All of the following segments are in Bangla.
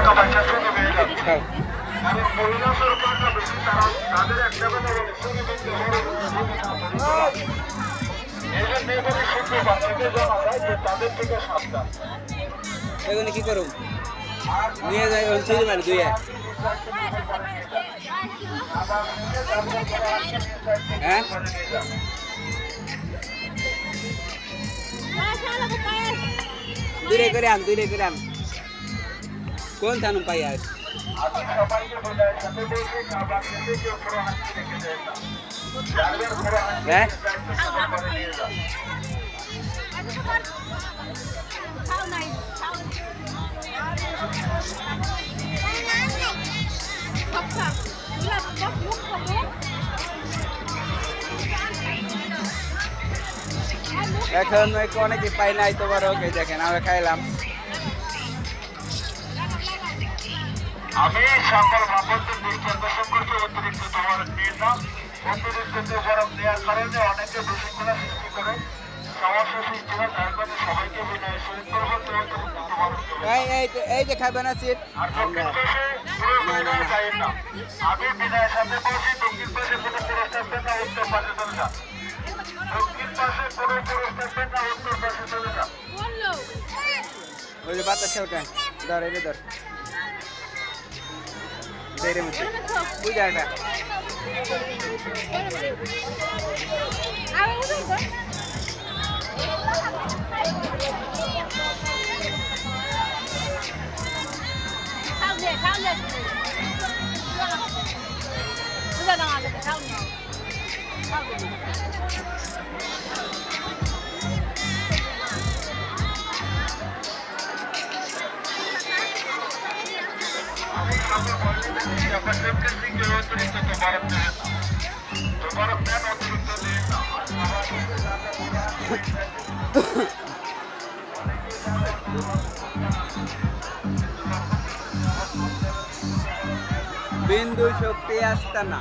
খাও। এগুলো কি করুম নিয়ে যাই ছিল মানে দুই হ্যাঁ দূরে করে আন কোন থানুম পাই আর হ্যাঁ এখন অনেকে পাই নাই তো বড় ওকে দেখেন আমরা খাইলাম আমি সকল ভাবদের দৃষ্টি আকর্ষণ করছি অতিরিক্ত তোমরা নিয়ে নাও অতিরিক্ত তোমরা নেওয়ার কারণে অনেকে বিশৃঙ্খলা সৃষ্টি করে সমস্যা সৃষ্টি হয় তার কারণে সবাইকে বিনয় সহিত করবো অতিরিক্ত তোমরা এই যে খাবেন সিট আর দক্ষিণ পাশে যাই না আমি বিনয়ের সাথে বলছি দক্ষিণ পাশে কোনো পুরুষ থাকবেন না উত্তর পাশে চলে যান দক্ষিণ পাশে কোনো পুরুষ থাকবেন না উত্তর পাশে চলে যান ওই যে বাতাসে ওটা ধর এটা ধর দেরে মধ্যে পূজাটা বিন্দু শক্তি আসতা না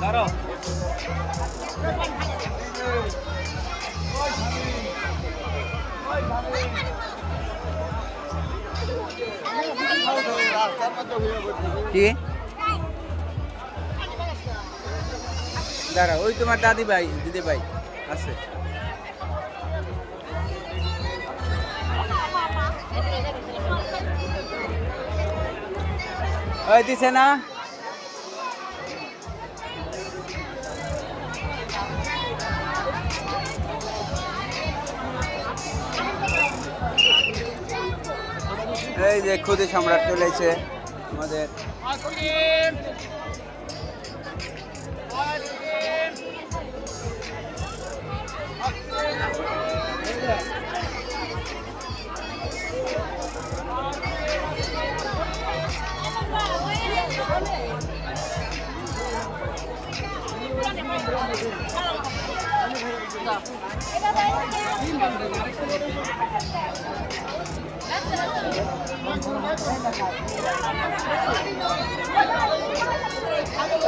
ধরো কি দাঁড়া ওই তোমার দাদি ভাই দিদি ভাই আছে ওই দিছে না এই যে খুদে সম্রাট চলেছে আমাদের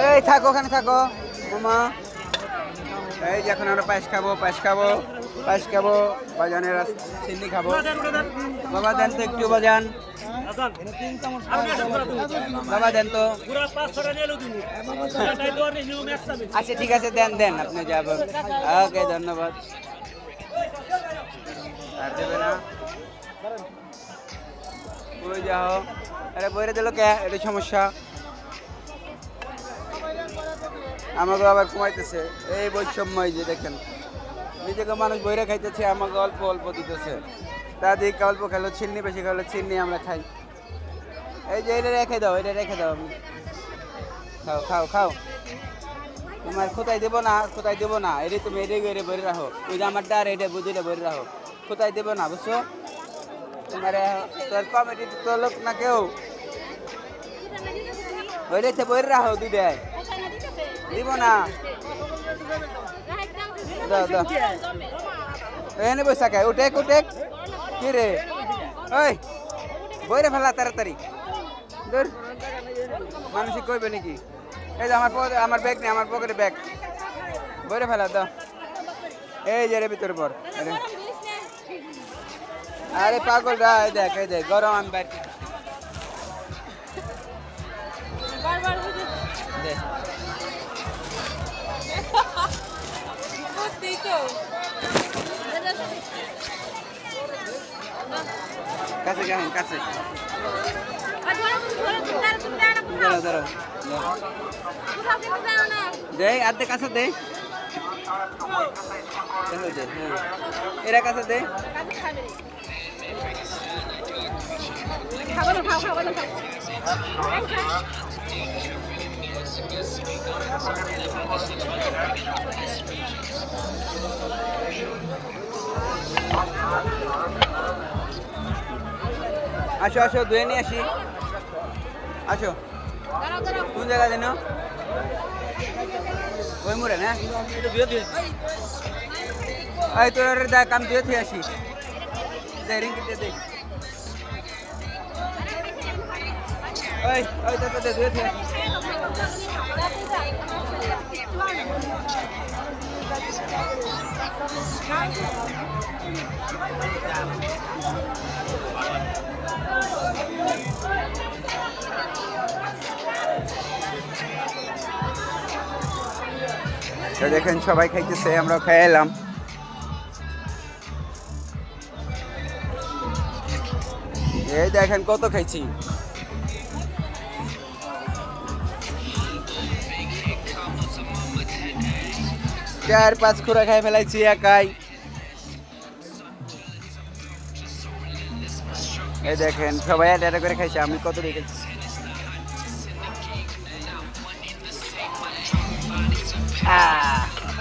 এই থাকো ওখানে থাকো মামা এই যে এখন আমরা পায়েস খাবো বাজানের চিনি খাবো বাবা দেন তো একটু বাজান বাবা দেন তো আচ্ছা ঠিক আছে দেন আপনি যাবেন ওকে ধন্যবাদ আর দেবে না ওই যাও এটা বইরে দিল কে, এটা সমস্যা। আমাকে আবার কমাইতেছে, এই বৈষম্য, এই যে দেখেন নিজেকে মানুষ বইরে খাইতেছে, আমাকে অল্প অল্প দিতেছে। তাদেরকে অল্প খেলো চিনি, বেশি খেলো চিনি আমরা খাই। এই যে এটা রেখে দাও, এটা রেখে দাও, খাও খাও খাও। তোমার কোথায় দেবো না, কোথায় দেবো না, এটা তুমি এটা বইরে রাখো। ওই যে আমার ডার এটা বুঝিটা বইরে রাখো, কোথায় দেবো না, বুঝছো? তোমার তোর কমিটি তো লোক না কেউ, ওইটাতে বইরে রাখো দুইটাই, দিব না। দাও দাও, এনে বসে খায়, উঠেক উঠেক। কি রে ওই বইরে ফেলা তাড়াতাড়ি, দূর মানুষই কইবে নাকি? এই যে আমার ব্যাগ নেই, আমার পকেটে ব্যাগ, বইরে ফেলা দাও। এই যে ভিতরে পর, আরে পাগল রা, এই দেখ এই দেখ গরম, আমি বাইরে কাছে কেমন কাছে, দাঁড়াও দাঁড়াও দে, আধে কাছে দে, এরা কাছে দে। আসো আসো, ধুয়ে নিয়ে আসি, আসো। কোন জায়গা যেন ওই মোড়ে না, এই তোর দেখ আমি ধুয়ে থেকে আসি, রিঙ্কিতে দেখ, ওই ওই তো ধুয়ে থেকে আসি। দেখেন সবাই খাইতেছে, আমরাও খেয়ে এলাম। এই দেখেন কত খাইছি, চার পাঁচ খুঁড়া খাই ফেলাইছি একাই। এই দেখেন সবাই এটা করে খাইছে, আমি কত রেখেছি।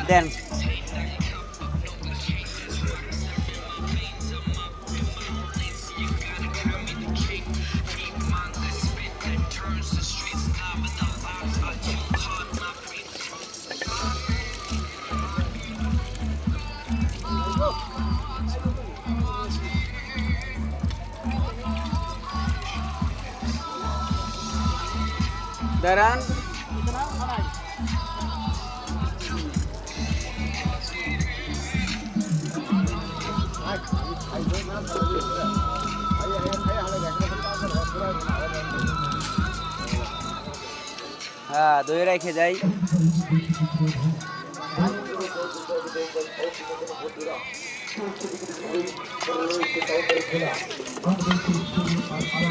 দেন দাঁড়ান, হ্যাঁ দই রেখে যাই।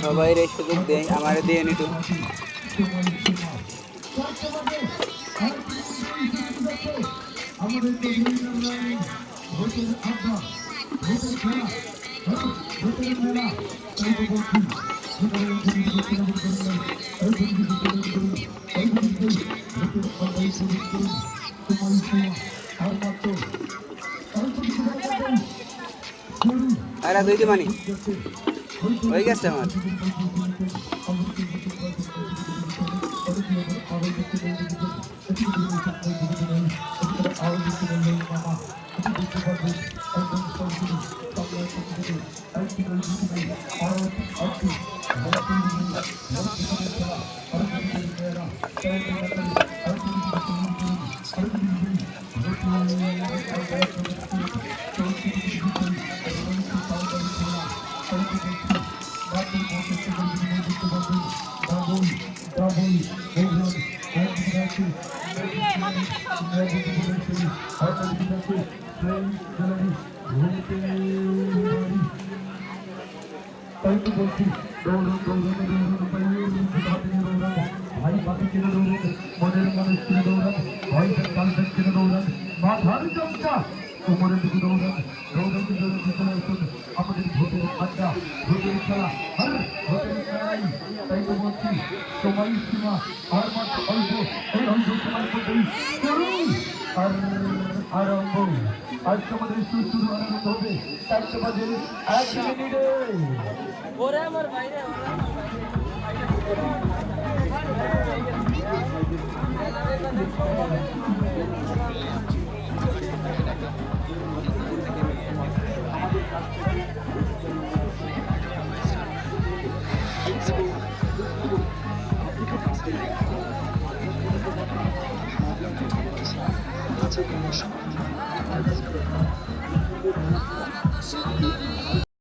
সবাই রে সুযোগ দেয়, আমার দিয়ে নিটু। আরে দুই দিমানি হয়ে গেছে আমার। Thank you. আপনি কিনে দৌড়ান, মনের মানুষ কিনে দৌড়ান, ভয়েসের কালফেট কিনে দৌড়ান, মাথার চমচা কোমরের দিকে দৌড়ান, দৌড়াতে দৌড়াতে চলে আসুন আমাদের ভোটের আড্ডা, ভোটের খেলা, আর ভোটের খেলাই। তাই তো বলছি সময় সীমা আর মাত্র অল্প, এই অল্প সময় মধ্যেই করুন আর আরম্ভ। আজকে আমাদের শুরু আরম্ভ হবে 4 বাজে 1 মিনিটে। ওরে আমার বাইরে আমাদের